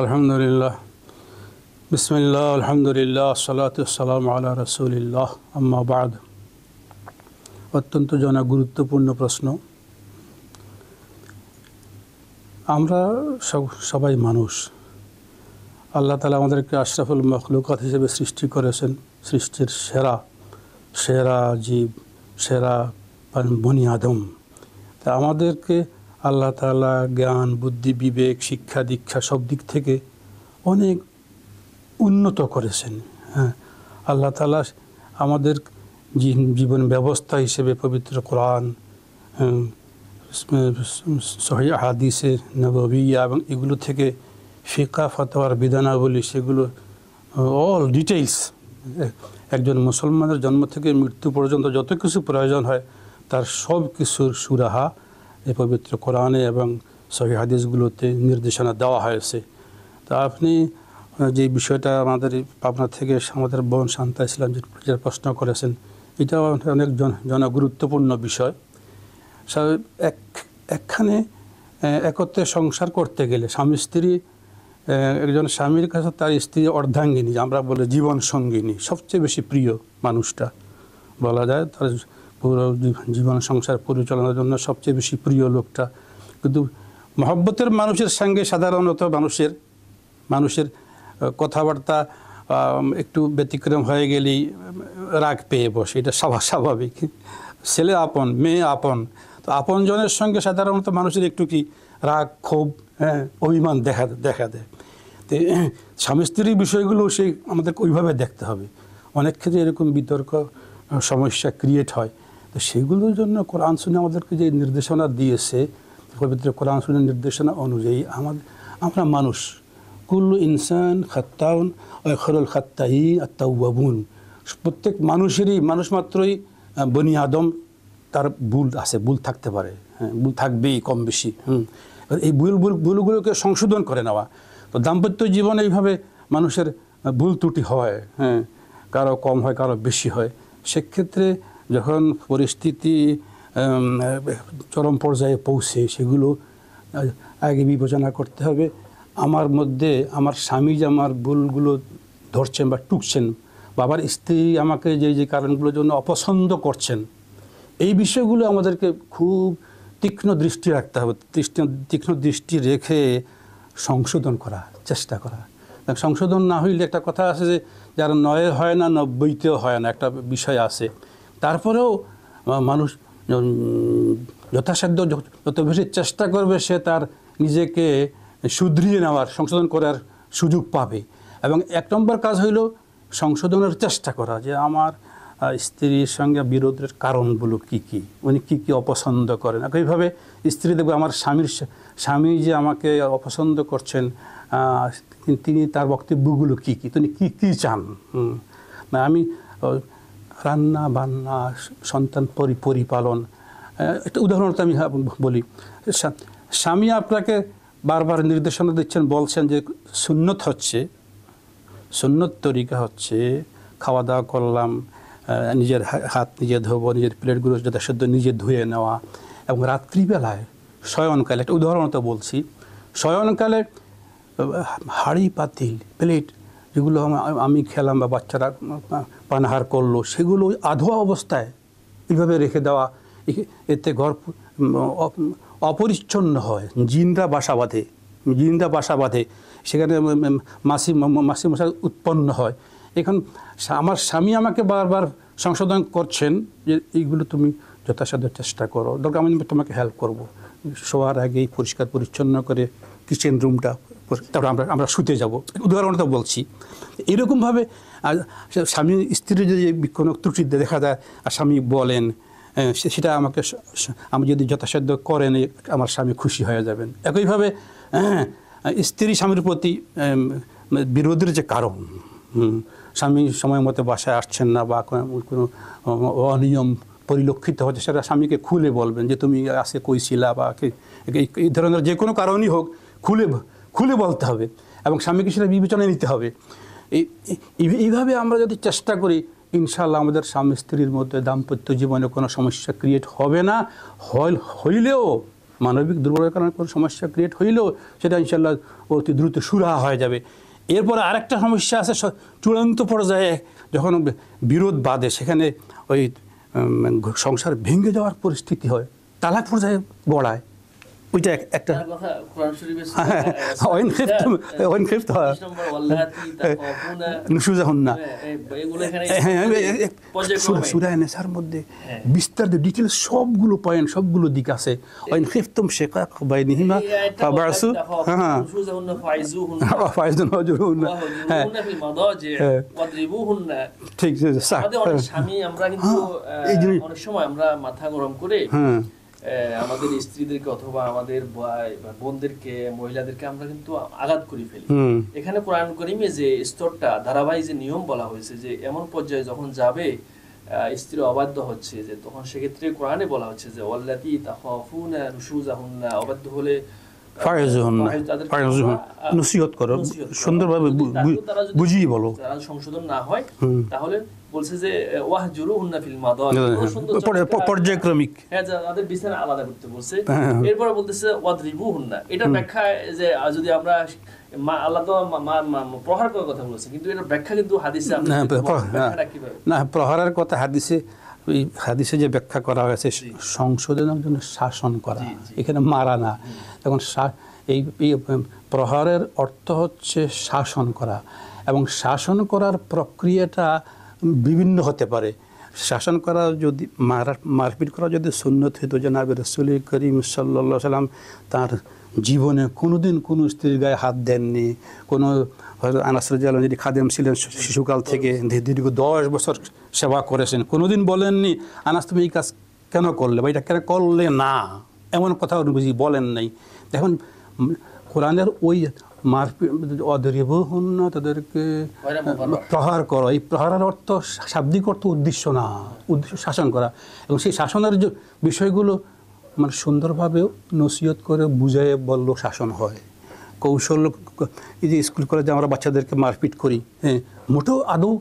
আলহামদুলিল্লাহ, বিসমিল্লাহ, আলহামদুলিল্লাহ, সালাতু সালামু আলা রাসূলিল্লাহ, আম্মা বা'দ। অত্যন্ত গুরুত্বপূর্ণ প্রশ্ন। আমরা সবাই মানুষ। আল্লাহ তাআলা আমাদেরকে আশরাফুল মাখলুকাত হিসেবে সৃষ্টি করেছেন, সৃষ্টির সেরা জীব, সেরা বনি আদম। তা আমাদেরকে আল্লাহ তাআলা জ্ঞান, বুদ্ধি, বিবেক, শিক্ষা, দীক্ষা সব দিক থেকে অনেক উন্নত করেছেন। হ্যাঁ, আল্লাহ তাআলা আমাদের জীবন ব্যবস্থা হিসেবে পবিত্র কোরআন, সহিহ হাদিসে নববিয়া এবং এগুলো থেকে ফিকহ ফাতোয়ার বিধানাবলী, সেগুলো অল ডিটেইলস একজন মুসলমানের জন্ম থেকে মৃত্যু পর্যন্ত যত কিছু প্রয়োজন হয় তার সব কিছুর সুরাহা এই পবিত্র কোরআনে এবং সহিহ হাদিসগুলোতে নির্দেশনা দেওয়া হয়েছে। তা আপনি যে বিষয়টা আমাদের পাবনা থেকে আমাদের বোন শান্তা ইসলাম যে প্রশ্ন করেছেন, এটাও অনেক গুরুত্বপূর্ণ বিষয়। একখানে একত্রে সংসার করতে গেলে স্বামী স্ত্রী, একজন স্বামীর কাছে তার স্ত্রী অর্ধাঙ্গিনী, আমরা বলি জীবন সঙ্গিনী, সবচেয়ে বেশি প্রিয় মানুষটা বলা যায়। তার পুরো জীবন সংসার পরিচালনার জন্য সবচেয়ে বেশি প্রিয় লোকটা। কিন্তু মহব্বতের মানুষের সঙ্গে সাধারণত মানুষের কথাবার্তা একটু ব্যতিক্রম হয়ে গেলেই রাগ পেয়ে বসে, এটা স্বাভাবিক। ছেলে আপন, মেয়ে আপন, তো আপনজনের সঙ্গে সাধারণত মানুষের একটু কি রাগ, ক্ষোভ, অভিমান দেখা দেয়। তো স্বামী স্ত্রীর বিষয়গুলো সেই আমাদেরকে ওইভাবে দেখতে হবে। অনেক ক্ষেত্রে এরকম বিতর্ক সমস্যা ক্রিয়েট হয়। তো সেগুলোর জন্য কোরআন সুন্নাহ আমাদেরকে যে নির্দেশনা দিয়েছে, পবিত্র কোরআন সুন্নাহর নির্দেশনা অনুযায়ী আমরা মানুষ, কুল্লু ইনসান খাত্তাউন ওয়া খায়রুল খাত্তাইন আত-তাওয়াবুন। প্রত্যেক মানুষ মাত্রই বনি আদম, তার ভুল আছে, ভুল থাকতে পারে, ভুল থাকবেই কম বেশি। এই ভুলগুলোকে সংশোধন করে নেওয়া। তো দাম্পত্য জীবনে এইভাবে মানুষের ভুল ত্রুটি হয়, কারো কম হয়, কারো বেশি হয়। সেক্ষেত্রে যখন পরিস্থিতি চরম পর্যায়ে পৌঁছে, সেগুলো আগে বিবেচনা করতে হবে। আমার মধ্যে আমার স্বামী যে আমার ভুলগুলো ধরছেন বা টুকছেন, বা আবার স্ত্রী আমাকে যে কারণগুলোর জন্য অপছন্দ করছেন, এই বিষয়গুলো আমাদেরকে খুব তীক্ষ্ণ দৃষ্টি রাখতে হবে। তীক্ষ্ণ দৃষ্টি রেখে সংশোধন করা, চেষ্টা করা। সংশোধন না হইলে একটা কথা আছে যে যারা 9 হয় না 90তেও হয় না, একটা বিষয় আছে। তারপরেও মানুষ যথাসাধ্য যত বেশি চেষ্টা করবে, সে তার নিজেকে শুধরিয়ে নেওয়ার, সংশোধন করার সুযোগ পাবে। এবং 1 নম্বর কাজ হইল সংশোধনের চেষ্টা করা, যে আমার স্ত্রীর সঙ্গে বিরোধের কারণগুলো কী কী, উনি কী কী অপছন্দ করেন। এইভাবে স্ত্রী দেখবে আমার স্বামী যে আমাকে অপছন্দ করছেন, তিনি তার বক্তব্যগুলো কী কী, তিনি কী চান। আমি রান্না বান্না, সন্তান পরিপালন, একটা উদাহরণটা আমি বলি। স্বামী আপনাকে বারবার নির্দেশনা দিচ্ছেন, বলছেন যে সুন্নত তরিকা হচ্ছে খাওয়া দাওয়া করলাম, নিজের হাত নিজে ধোবো, নিজের প্লেটগুলো যথাসাধ্য নিজে ধুয়ে নেওয়া, এবং রাত্রিবেলায় শয়নকালে, একটা উদাহরণ তো বলছি, শয়নকালে হাঁড়ি পাতিল প্লেট যেগুলো আমি খেলাম বা বাচ্চারা পানাহার করলো, সেগুলো আধোয়া অবস্থায় এইভাবে রেখে দেওয়া, এতে ঘর অপরিচ্ছন্ন হয়, জিনরা বাসা বাঁধে, সেখানে মাছি মশা উৎপন্ন হয়। এখন আমার স্বামী আমাকে বারবার সংশোধন করছেন যে এইগুলো তুমি যথাসাধ্য চেষ্টা করো, দরকার আমি তোমাকে হেল্প করব, শোয়ার আগেই পরিষ্কার পরিচ্ছন্ন করে কিচেন রুমটা, তারপর আমরা শুতে যাব, উদাহরণটা বলছি। এরকমভাবে স্বামী স্ত্রীর যদি কোনো ত্রুটি দেখা যায় আর স্বামী বলেন, সেটা আমি যদি যথাসাধ্য করেন, আমার স্বামী খুশি হয়ে যাবেন। একইভাবে স্ত্রী স্বামীর প্রতি বিরোধের যে কারণ, স্বামী সময় মতো বাসায় আসছেন না বা কোনো অনিয়ম পরিলক্ষিত হচ্ছে, সেটা স্বামীকে খুলে বলবেন যে তুমি আজকে কইছিলা, বা এই ধরনের যে কোনো কারণই হোক খুলে বলতে হবে এবং স্বামীকে সেটা বিবেচনায় নিতে হবে। এইভাবে আমরা যদি চেষ্টা করি, ইনশাআল্লাহ আমাদের স্বামী স্ত্রীর মধ্যে দাম্পত্য জীবনে কোনো সমস্যা ক্রিয়েট হবে না। হইলেও মানবিক দুর্বলতার কারণে কোনো সমস্যা ক্রিয়েট হইলেও সেটা ইনশাল্লাহ অতি দ্রুত সুরাহা হয়ে যাবে। এরপরে আরেকটা সমস্যা আছে চূড়ান্ত পর্যায়ে যখন বিরোধ বাধে, সেখানে ওই সংসার ভেঙে যাওয়ার পরিস্থিতি হয়, তালাক পর্যায়ে গড়ায়। ওইটা একটা মধ্যে বিস্তারিত ডিটেলস সবগুলো পয়েন্ট, সবগুলো দিক আছে। ঠিক মাথা গরম করে আমাদের স্ত্রীদেরকে অথবা আমাদের বোনদেরকে, মহিলাদেরকে আমরা কিন্তু আঘাত করে ফেলি। এখানে কোরআন কারীমে যে স্তরটা ধারাবাহিক যে নিয়ম বলা হয়েছে, যে এমন পর্যায়ে যখন যাবে স্ত্রী অবাধ্য হচ্ছে, যে তখন সেক্ষেত্রে কোরআনে বলা হচ্ছে যে ওয়াল্লাতী তাখাফুনা নুশুজাহুন্না, অবাধ্য হলে নসিহত করো, সুন্দরভাবে বুঝিয়ে বলো। তারা সংশোধন না হয় তাহলে বলছে যে ওয়াহজুরুহুন্না ফিল মাদাজি, পর্যায়ক্রমিক, হ্যাঁ, তাদের বিছানা আলাদা করতে বলছে। এরপর বলতেছে ওয়াদরিবুহুন্না। এটা ব্যাখ্যা যে যদি আমরা আল্লাহ তো প্রহার করার কথা বলেছে, কিন্তু এর ব্যাখ্যা কিন্তু হাদিসে না, প্রহারের কথা হাদিসে যে ব্যাখ্যা করা হয়েছে সংশোধনের জন্য শাসন করা, এখানে মারা না। এখন এই প্রহারের অর্থ হচ্ছে শাসন করা, এবং শাসন করার প্রক্রিয়াটা বিভিন্ন হতে পারে। শাসন করা যদি মারপিট করা যদি সুন্নত হইতো, জনাবে রাসূল করিম সাল্লাল্লাহু আলাইহি ওয়াসাল্লাম তার জীবনে কোনোদিন কোনো স্ত্রীর গায়ে হাত দেননি। কোনো আনাস রাদিয়াল্লাহু আনহু যিনি খাদেম ছিলেন শিশুকাল থেকে দীর্ঘ 10 বছর সেবা করেছেন, কোনোদিন বলেননি আনাস তুমি এই কাজ কেন করলে বা এটা কেন করলে না, এমন কথা বুঝি বলেন নাই। দেখুন কোরআনের ওই মারপিট অদরিবুহুন্না, তাদেরকে প্রহার করো, এই প্রহারের অর্থ শাব্দিক অর্থ উদ্দেশ্য না, উদ্দেশ্য শাসন করা। এবং সেই শাসনের যে বিষয়গুলো মানে সুন্দরভাবে নসিহত করে বুঝাইয়ে বললো শাসন হয়। কৌশল, এই যে স্কুল কলেজে আমরা বাচ্চাদেরকে মারপিট করি, হ্যাঁ, মোটেও আদৌ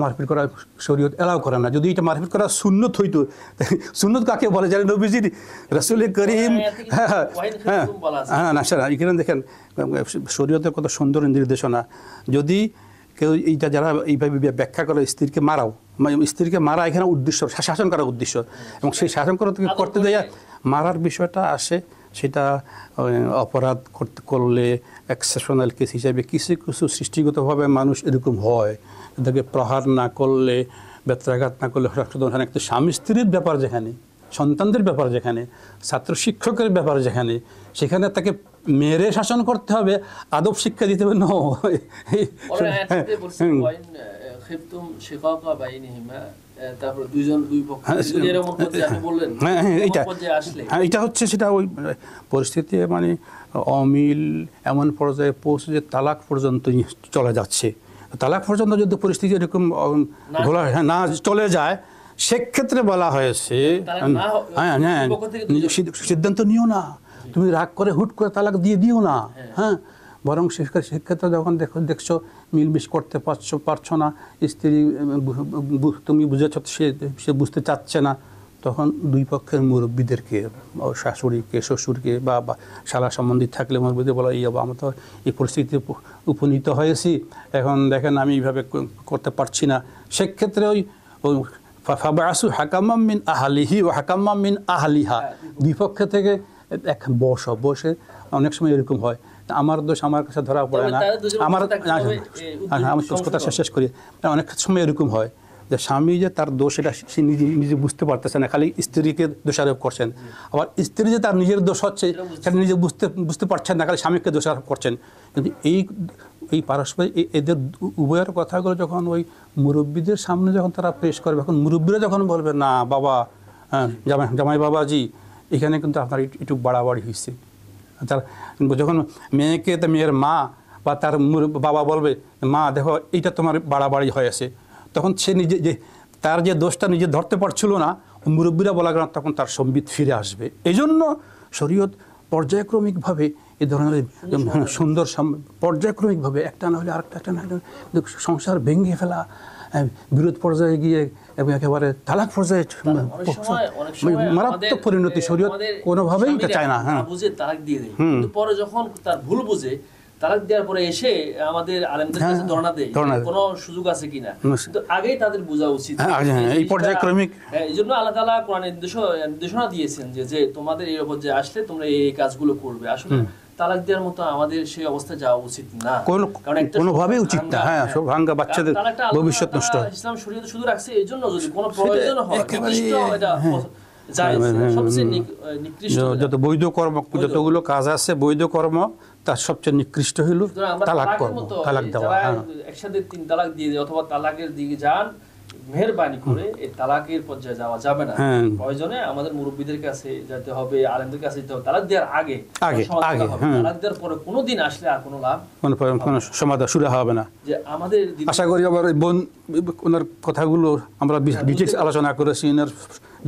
মারপিট করা শরীয়ত এলাও করে না। যদি এটা মারপিট করা সুন্নত হইতো, সুন্নত কাকে বলে জানেন? নবীজির রাসূল করিম, না স্যার, এখানে দেখেন শরীয়তের কত সুন্দর নির্দেশনা। যদি কেউ এইটা যারা এইভাবে ব্যাখ্যা করে স্ত্রীকে মারাও, স্ত্রীকে মারা এখানে উদ্দেশ্য শাসন করার উদ্দেশ্য, এবং সেই শাসন করতে দেয়া মারার বিষয়টা আসে, সেটা অপরাধ করলে এক্সেপশনাল কেস হিসাবে কিছু কিছু সৃষ্টিগতভাবে মানুষ এরকম হয়। তাদেরকে প্রহার না করলে, বেত্রাঘাত না করলে সংশোধন হয় না। কিন্তু স্বামী স্ত্রীর ব্যাপার যেখানে, সন্তানদের ব্যাপার যেখানে, ছাত্র শিক্ষকের ব্যাপার যেখানে, সেখানে তাকে মেরে শাসন করতে হবে, আদব শিক্ষা দিতে হবে। এটা হচ্ছে সেটা ওই পরিস্থিতি মানে অমিল এমন পর্যায়ে পৌঁছে যে তালাক পর্যন্ত চলে যাচ্ছে। তালাক পর্যন্ত যদি পরিস্থিতি এরকম না চলে যায়, সেক্ষেত্রে বলা হয়েছে সিদ্ধান্ত নিও না, তুমি রাগ করে হুট করে তালাক দিয়ে দিও না, হ্যাঁ, বরং সেক্ষেত্রে যখন দেখছো মিলমিশ করতে পারছো না, স্ত্রী তুমি বুঝেছ সে বুঝতে চাচ্ছে না, তখন দুই পক্ষের মুরব্বীদেরকে, শাশুড়িকে, শ্বশুরকে বা শালা সম্বন্ধী থাকলে মুরব্বীদের বলা, এই আমরা তো এই পরিস্থিতিতে উপনীত হয়েছি, এখন দেখেন আমি এইভাবে করতে পারছি না। সেক্ষেত্রে ওই ফাবাসু হাকামাম মিন আহলিহি ওয়া হাকামাম মিন আহলিহা, দুই পক্ষ থেকে এক বসে অনেক সময় এরকম হয়, আমার দোষ আমার কাছে ধরা পড়ে না, আমি কথা শেষ করি। অনেক সময় এরকম হয় যে স্বামী যে তার দোষ এটা সে নিজে বুঝতে পারতেছে না, খালি স্ত্রীকে দোষারোপ করছেন। আবার স্ত্রী যে তার নিজের দোষ হচ্ছে সেটা নিজে বুঝতে পারছেন না, খালি স্বামীকে দোষারোপ করছেন। কিন্তু এই পারস্পরিক এদের উভয়ের কথাগুলো যখন ওই মুরব্বীদের সামনে যখন তারা পেশ করবে, এখন মুরব্বীরা যখন বলবে না বাবা, হ্যাঁ জামাই বাবাজি, এখানে কিন্তু আপনার একটু বাড়াবাড়ি হয়েছে। তার যখন মেয়েকে মেয়ের মা বা তার বাবা বলবে, মা দেখো এইটা তোমার বাড়াবাড়ি হয়েছে, তখন সে নিজে যে তার যে দোষটা নিজে ধরতে পারছিল না, মুরব্বীরা বলা গেল, তখন তার সম্বিত ফিরে আসবে। এই জন্য শরীয়ত পর্যায়ক্রমিকভাবে এই ধরনের সুন্দর পর্যায়ক্রমিকভাবে, একটা না হলে আরেকটা, একটা না হলে সংসার ভেঙে ফেলা, বিরোধ পর্যায়ে গিয়ে এবং একেবারে তালাক পর্যায়ে অনেক সময় মারাত্মক পরিণতি শরীয়ত কোনোভাবেই এটা চায় না। হ্যাঁ, বুঝে তালাক দিয়ে দেয়, কিন্তু পরে যখন তার ভুল বুঝে তালাক দেওয়ার পরে এসে আমাদের আলেমদের কাছে ধর্ণা দেয় কোনো সুযোগ আছে কিনা, তো আগেই তাদের বোঝা উচিত। এই পর্যায়ক্রমিক এই জন্য আল্লাহ তাআলা কোরআনে নির্দেশনা দিয়েছেন যে তোমাদের এই পর্যায়ে আসলে তোমরা এই কাজগুলো করবে। আসলে তালাক দেওয়ার মতো আমাদের সেই অবস্থায় যাওয়া উচিত না, কোনোভাবেই উচিত না। হ্যাঁ, সব ভাঙ্গা বাচ্চাদের ভবিষ্যৎ নষ্ট হয়। ইসলাম শরীয়তে শুধু রাখছে এই জন্য যদি কোনো প্রয়োজন হয় নির্দিষ্ট এটা জায়েজ, সবচেয়ে নিকৃষ্ট যত বৈধ কর্ম, যতগুলো কাজ আছে বৈধ কর্ম, তার সবচেয়ে নিকৃষ্ট হইল তালাক কর্ম, তালাক দেওয়া। একসাথে 3 তালাক দিয়ে দেয় অথবা তালাকের দিকে যান, মেহেরবানি করে এই তালাকের পর্যায়ে যাওয়া যাবে না। প্রয়োজনে আমাদের মুরব্বীদের কাছে যেতে হবে, আলেমদের কাছে যেতে হবে। তালাক দেওয়ার আগে তালাক দেওয়ার পরে কোনোদিন আসলে আর কোনো লাভ, কোনো সমাধান শুরু হবে না। যে আমাদের আশা করি আবার ওনার কথাগুলো আমরা ডিটেইলস আলোচনা করেছি। ওনার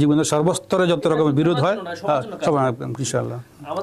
জীবনের সর্বস্তরে যত রকমের বিরোধ হয় সব ইনশাআল্লাহ। আমাদের